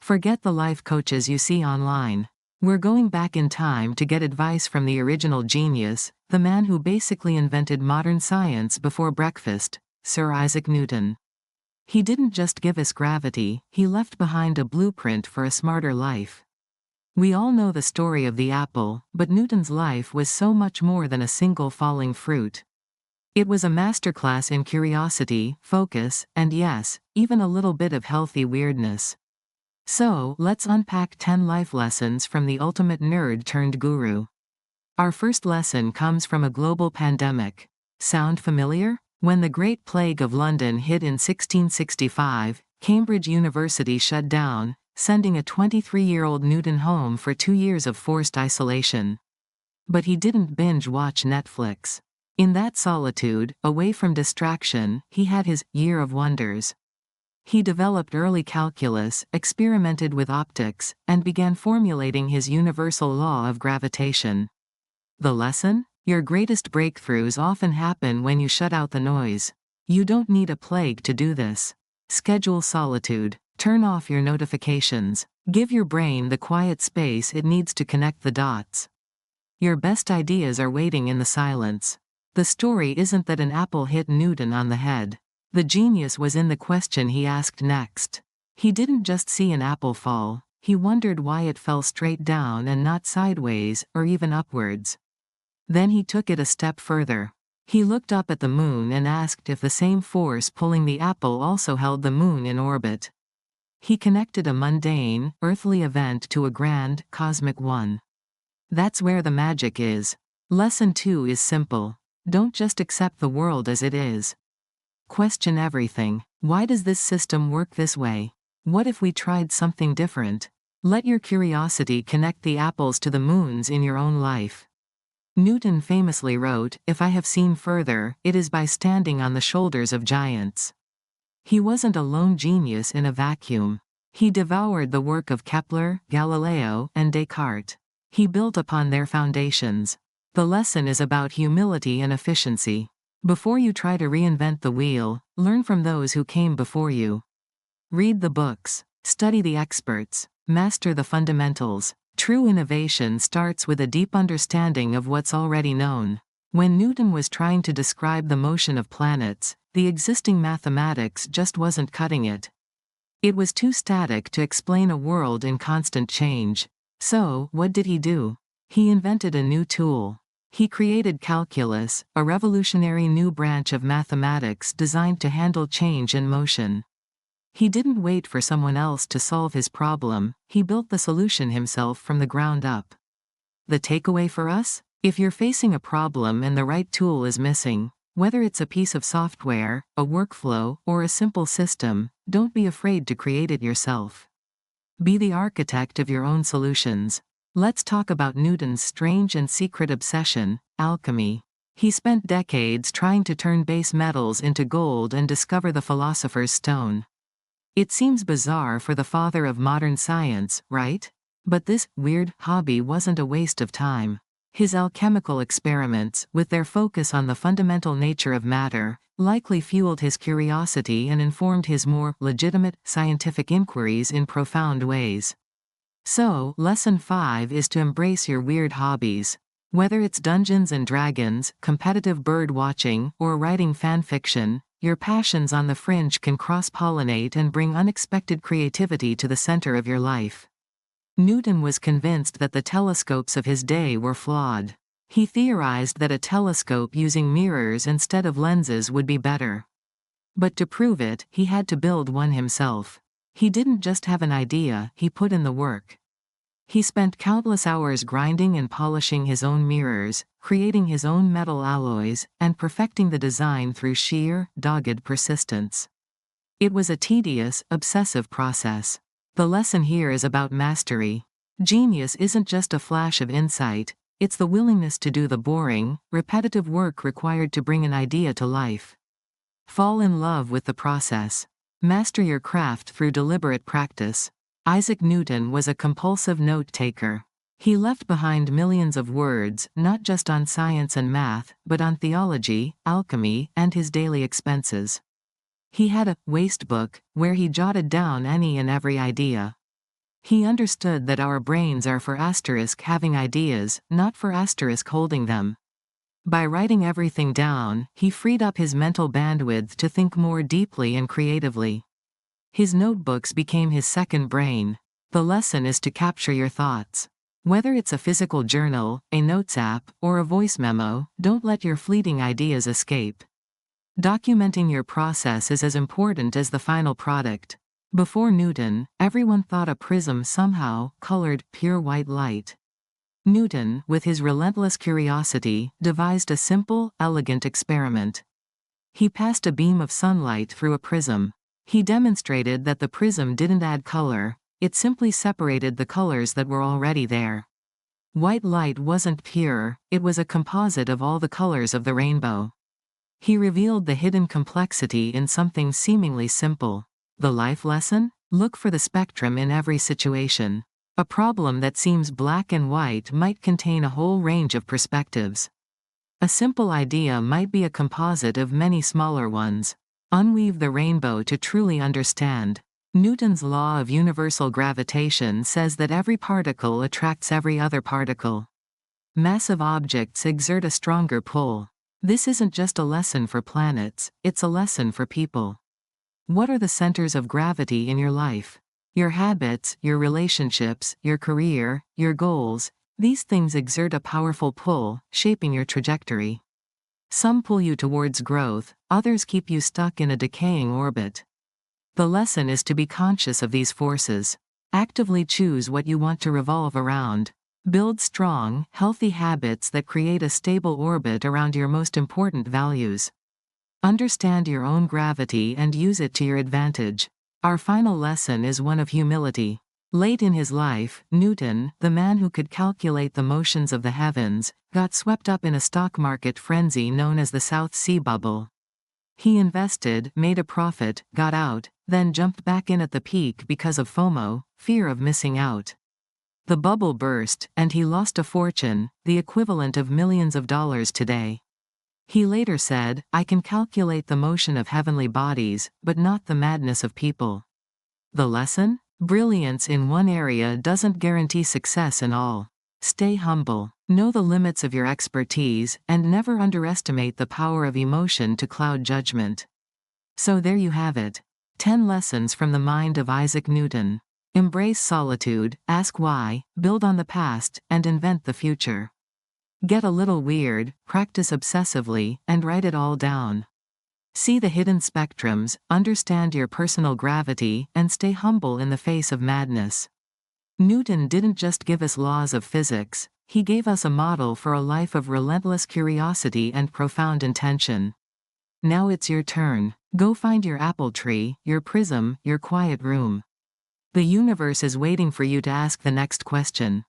Forget the life coaches you see online. We're going back in time to get advice from the original genius, the man who basically invented modern science before breakfast, Sir Isaac Newton. He didn't just give us gravity, he left behind a blueprint for a smarter life. We all know the story of the apple, but Newton's life was so much more than a single falling fruit. It was a masterclass in curiosity, focus, and yes, even a little bit of healthy weirdness. So, let's unpack 10 life lessons from the ultimate nerd turned guru. Our first lesson comes from a global pandemic. Sound familiar? When the Great Plague of London hit in 1665, Cambridge University shut down, sending a 23-year-old Newton home for 2 years of forced isolation. But he didn't binge-watch Netflix. In that solitude, away from distraction, he had his year of wonders. He developed early calculus, experimented with optics, and began formulating his universal law of gravitation. The lesson? Your greatest breakthroughs often happen when you shut out the noise. You don't need a plague to do this. Schedule solitude. Turn off your notifications. Give your brain the quiet space it needs to connect the dots. Your best ideas are waiting in the silence. The story isn't that an apple hit Newton on the head. The genius was in the question he asked next. He didn't just see an apple fall, he wondered why it fell straight down and not sideways or even upwards. Then he took it a step further. He looked up at the moon and asked if the same force pulling the apple also held the moon in orbit. He connected a mundane, earthly event to a grand, cosmic one. That's where the magic is. Lesson 2 is simple. Don't just accept the world as it is. Question everything. Why does this system work this way? What if we tried something different? Let your curiosity connect the apples to the moons in your own life. Newton famously wrote, "If I have seen further, it is by standing on the shoulders of giants." He wasn't a lone genius in a vacuum. He devoured the work of Kepler, Galileo, and Descartes. He built upon their foundations. The lesson is about humility and efficiency. Before you try to reinvent the wheel, learn from those who came before you. Read the books, study the experts, master the fundamentals. True innovation starts with a deep understanding of what's already known. When Newton was trying to describe the motion of planets, the existing mathematics just wasn't cutting it. It was too static to explain a world in constant change. So, what did he do? He invented a new tool. He created calculus, a revolutionary new branch of mathematics designed to handle change and motion. He didn't wait for someone else to solve his problem, he built the solution himself from the ground up. The takeaway for us? If you're facing a problem and the right tool is missing, whether it's a piece of software, a workflow, or a simple system, don't be afraid to create it yourself. Be the architect of your own solutions. Let's talk about Newton's strange and secret obsession, alchemy. He spent decades trying to turn base metals into gold and discover the philosopher's stone. It seems bizarre for the father of modern science, right? But this weird hobby wasn't a waste of time. His alchemical experiments, with their focus on the fundamental nature of matter, likely fueled his curiosity and informed his more legitimate scientific inquiries in profound ways. So, lesson 5 is to embrace your weird hobbies. Whether it's Dungeons and Dragons, competitive bird watching, or writing fan fiction, your passions on the fringe can cross-pollinate and bring unexpected creativity to the center of your life. Newton was convinced that the telescopes of his day were flawed. He theorized that a telescope using mirrors instead of lenses would be better. But to prove it, he had to build one himself. He didn't just have an idea, he put in the work. He spent countless hours grinding and polishing his own mirrors, creating his own metal alloys, and perfecting the design through sheer, dogged persistence. It was a tedious, obsessive process. The lesson here is about mastery. Genius isn't just a flash of insight, it's the willingness to do the boring, repetitive work required to bring an idea to life. Fall in love with the process. Master your craft through deliberate practice. Isaac Newton was a compulsive note-taker. He left behind millions of words, not just on science and math, but on theology, alchemy, and his daily expenses. He had a waste book, where he jotted down any and every idea. He understood that our brains are for asterisk having ideas, not for asterisk holding them. By writing everything down, he freed up his mental bandwidth to think more deeply and creatively. His notebooks became his second brain. The lesson is to capture your thoughts. Whether it's a physical journal, a notes app, or a voice memo, don't let your fleeting ideas escape. Documenting your process is as important as the final product. Before Newton, everyone thought a prism somehow colored pure white light. Newton, with his relentless curiosity, devised a simple, elegant experiment. He passed a beam of sunlight through a prism. He demonstrated that the prism didn't add color, it simply separated the colors that were already there. White light wasn't pure, it was a composite of all the colors of the rainbow. He revealed the hidden complexity in something seemingly simple. The life lesson? Look for the spectrum in every situation. A problem that seems black and white might contain a whole range of perspectives. A simple idea might be a composite of many smaller ones. Unweave the rainbow to truly understand. Newton's law of universal gravitation says that every particle attracts every other particle. Massive objects exert a stronger pull. This isn't just a lesson for planets, it's a lesson for people. What are the centers of gravity in your life? Your habits, your relationships, your career, your goals, these things exert a powerful pull, shaping your trajectory. Some pull you towards growth, others keep you stuck in a decaying orbit. The lesson is to be conscious of these forces. Actively choose what you want to revolve around. Build strong, healthy habits that create a stable orbit around your most important values. Understand your own gravity and use it to your advantage. Our final lesson is one of humility. Late in his life, Newton, the man who could calculate the motions of the heavens, got swept up in a stock market frenzy known as the South Sea Bubble. He invested, made a profit, got out, then jumped back in at the peak because of FOMO, fear of missing out. The bubble burst, and he lost a fortune, the equivalent of millions of dollars today. He later said, "I can calculate the motion of heavenly bodies, but not the madness of people." The lesson? Brilliance in one area doesn't guarantee success in all. Stay humble, know the limits of your expertise, and never underestimate the power of emotion to cloud judgment. So there you have it. 10 lessons from the mind of Isaac Newton. Embrace solitude, ask why, build on the past, and invent the future. Get a little weird, practice obsessively, and write it all down. See the hidden spectrums, understand your personal gravity, and stay humble in the face of madness. Newton didn't just give us laws of physics, he gave us a model for a life of relentless curiosity and profound intention. Now it's your turn. Go find your apple tree, your prism, your quiet room. The universe is waiting for you to ask the next question.